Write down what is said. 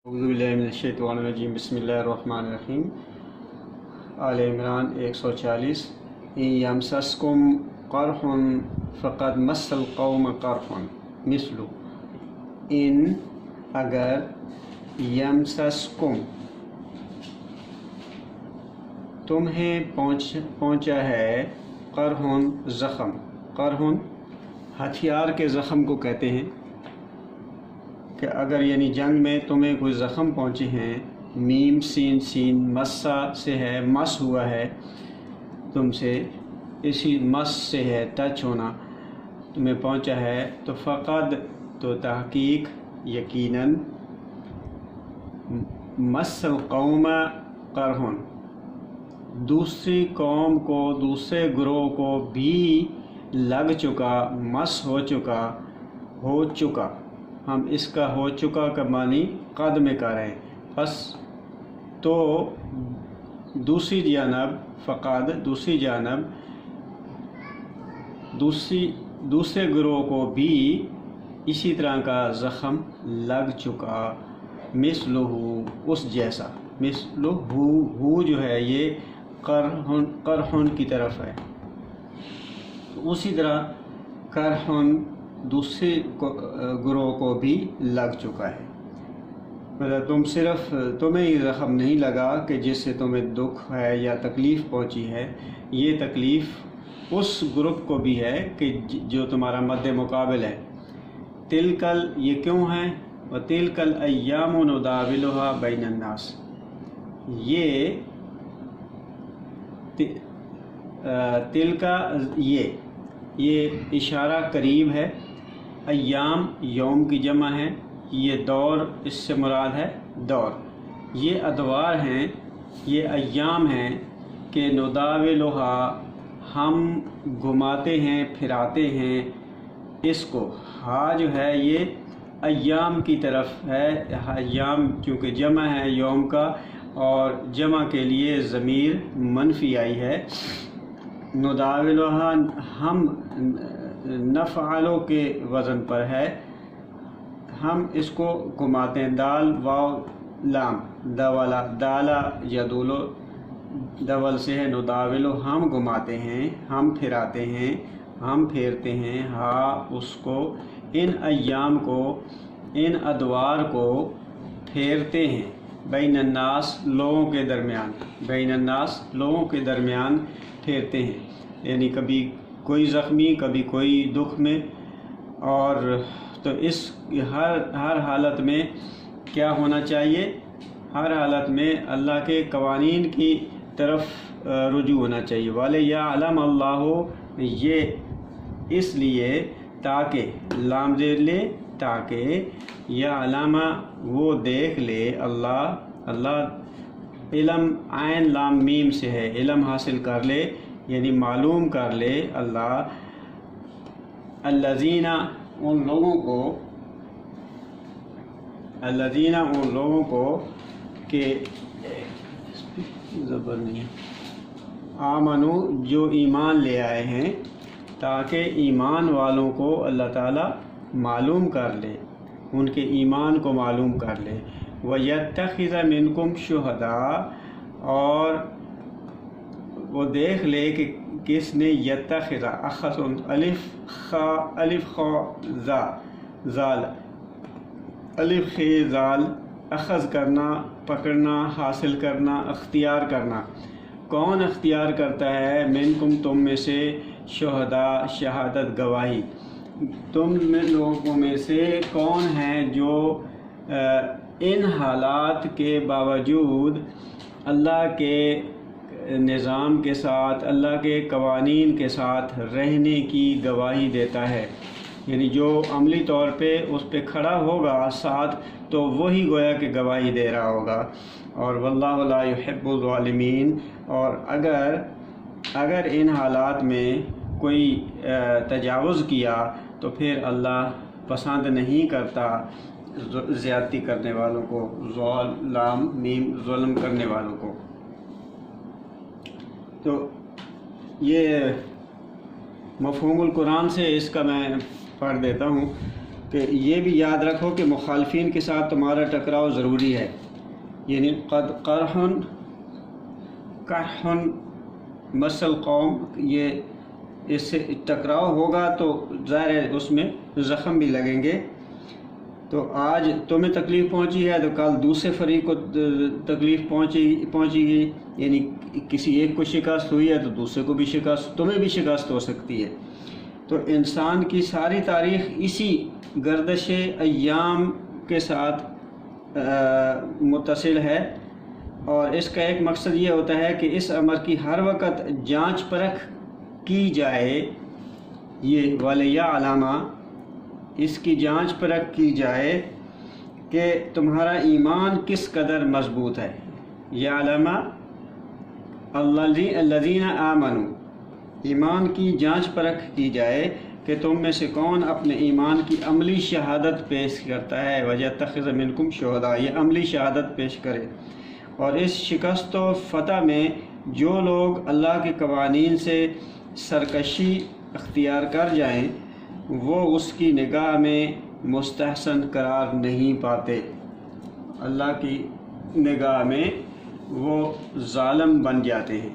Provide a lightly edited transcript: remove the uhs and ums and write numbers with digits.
اعوذ باللہ من الشیطان الرجیم بسم اللہ الرحمن الرحیم۔ آل عمران 140۔ ان یمسسکم قرح فقد مس القوم قرح مثل ان اگر یمسسکم تمہیں پہنچا ہے قرح زخم، قرح ہتھیار کے زخم کو کہتے ہیں کہ اگر یعنی جنگ میں تمہیں کوئی زخم پہنچے ہیں، میم سین مسا سے ہے، مس ہوا ہے تم سے، اسی مس سے ہے ٹچ ہونا، تمہیں پہنچا ہے تو فقد تو تحقیق یقیناً مس القوم قرح دوسری قوم کو، دوسرے گروہ کو بھی لگ چکا، مس ہو چکا ہم اس کا ہو چکا کا معنی قد میں کر رہے ہیں، بس تو دوسری جانب فقد دوسری جانب دوسرے گروہ کو بھی اسی طرح کا زخم لگ چکا، مثلہ اس جیسا، مثلہ ہو جو ہے یہ قرحن کی طرف ہے، اسی طرح قرحن دوسرے گروہ کو بھی لگ چکا ہے۔ مطلب تمہیں یہ زخم نہیں لگا کہ جس سے تمہیں دکھ ہے یا تکلیف پہنچی ہے، یہ تکلیف اس گروپ کو بھی ہے کہ جو تمہارا مد مقابل ہے۔ تلکل یہ کیوں ہے؟ وَتِلْكَ الْأَيَّامُ نُدَاوِلُهَا بَيْنَ النَّاسِ، تلکا یہ اشارہ قریب ہے، ایام یوم کی جمع ہے، یہ دور اس سے مراد ہے دور، یہ ادوار ہیں، یہ ایام ہیں کہ نداولھا ہم گھماتے ہیں پھراتے ہیں اس کو، ہاں جو ہے یہ ایام کی طرف ہے، ایام چونکہ جمع ہے یوم کا اور جمع کے لیے ضمیر منفی آئی ہے، نداولھا ہم نفعلو کے وزن پر ہے، ہم اس کو گھماتے ہیں، دال واو لام دولا دالا یدولو دول سے ہے، نداولو ہم گھماتے ہیں، ہم پھراتے ہیں، ہم پھیرتے ہیں، ہاں اس کو، ان ایام کو، ان ادوار کو پھیرتے ہیں، بین الناس لوگوں کے درمیان، بین الناس لوگوں کے درمیان پھیرتے ہیں، یعنی کبھی کوئی زخمی کبھی کوئی دکھ میں، اور تو اس ہر حالت میں کیا ہونا چاہیے؟ ہر حالت میں اللہ کے قوانین کی طرف رجوع ہونا چاہیے۔ وَلِيَعْلَمَ اللَّهُ یہ اس لیے تاکہ لام زیر لے، تاکہ یعلم وہ دیکھ لے، اللہ علم عین لام میم سے ہے، علم حاصل کر لے یعنی معلوم کر لے اللہ، الذین ان لوگوں کو کہ زبر نہیں آمنو جو ایمان لے آئے ہیں، تاکہ ایمان والوں کو اللہ تعالیٰ معلوم کر لے، ان کے ایمان کو معلوم کر لے، وَيَتَّخِذَ مِنْكُمْ شُهَدَاءَ اور وہ دیکھ لے کہ کس نے یتخذ اخذ الف خا زال الف خ زال اخذ کرنا، پکڑنا، حاصل کرنا، اختیار کرنا، کون اختیار کرتا ہے؟ منکم تم میں سے، شہداء شہادت گواہی، تم لوگوں میں سے کون ہیں جو ان حالات کے باوجود اللہ کے نظام کے ساتھ، اللہ کے قوانین کے ساتھ رہنے کی گواہی دیتا ہے، یعنی جو عملی طور پہ اس پہ کھڑا ہوگا ساتھ تو وہی گویا کہ گواہی دے رہا ہوگا، اور واللہ لا يحب الظالمین، اور اگر ان حالات میں کوئی تجاوز کیا تو پھر اللہ پسند نہیں کرتا زیادتی کرنے والوں کو، ظلم میم ظلم کرنے والوں کو۔ تو یہ مفہوم القرآن سے اس کا میں پڑھ دیتا ہوں۔ کہ یہ بھی یاد رکھو کہ مخالفین کے ساتھ تمہارا ٹکراؤ ضروری ہے، یعنی قد قرحن مسل قوم، یہ اس سے ٹکراؤ ہوگا تو ظاہر ہے اس میں زخم بھی لگیں گے۔ تو آج تمہیں تکلیف پہنچی ہے تو کل دوسرے فریق کو تکلیف پہنچے گی، یعنی کسی ایک کو شکست ہوئی ہے تو دوسرے کو بھی شکست، تمہیں بھی شکست ہو سکتی ہے۔ تو انسان کی ساری تاریخ اسی گردش ایام کے ساتھ متصل ہے، اور اس کا ایک مقصد یہ ہوتا ہے کہ اس امر کی ہر وقت جانچ پرکھ کی جائے، یہ ولیہ علامہ، اس کی جانچ پرکھ کی جائے کہ تمہارا ایمان کس قدر مضبوط ہے۔ یہ علامہ الذین آمنوا، ایمان کی جانچ پرکھ کی جائے کہ تم میں سے کون اپنے ایمان کی عملی شہادت پیش کرتا ہے، وَيَتَّخِذَ مِنکم شہداء، یہ عملی شہادت پیش کرے۔ اور اس شکست و فتح میں جو لوگ اللہ کے قوانین سے سرکشی اختیار کر جائیں وہ اس کی نگاہ میں مستحسن قرار نہیں پاتے، اللہ کی نگاہ میں وہ ظالم بن جاتے ہیں۔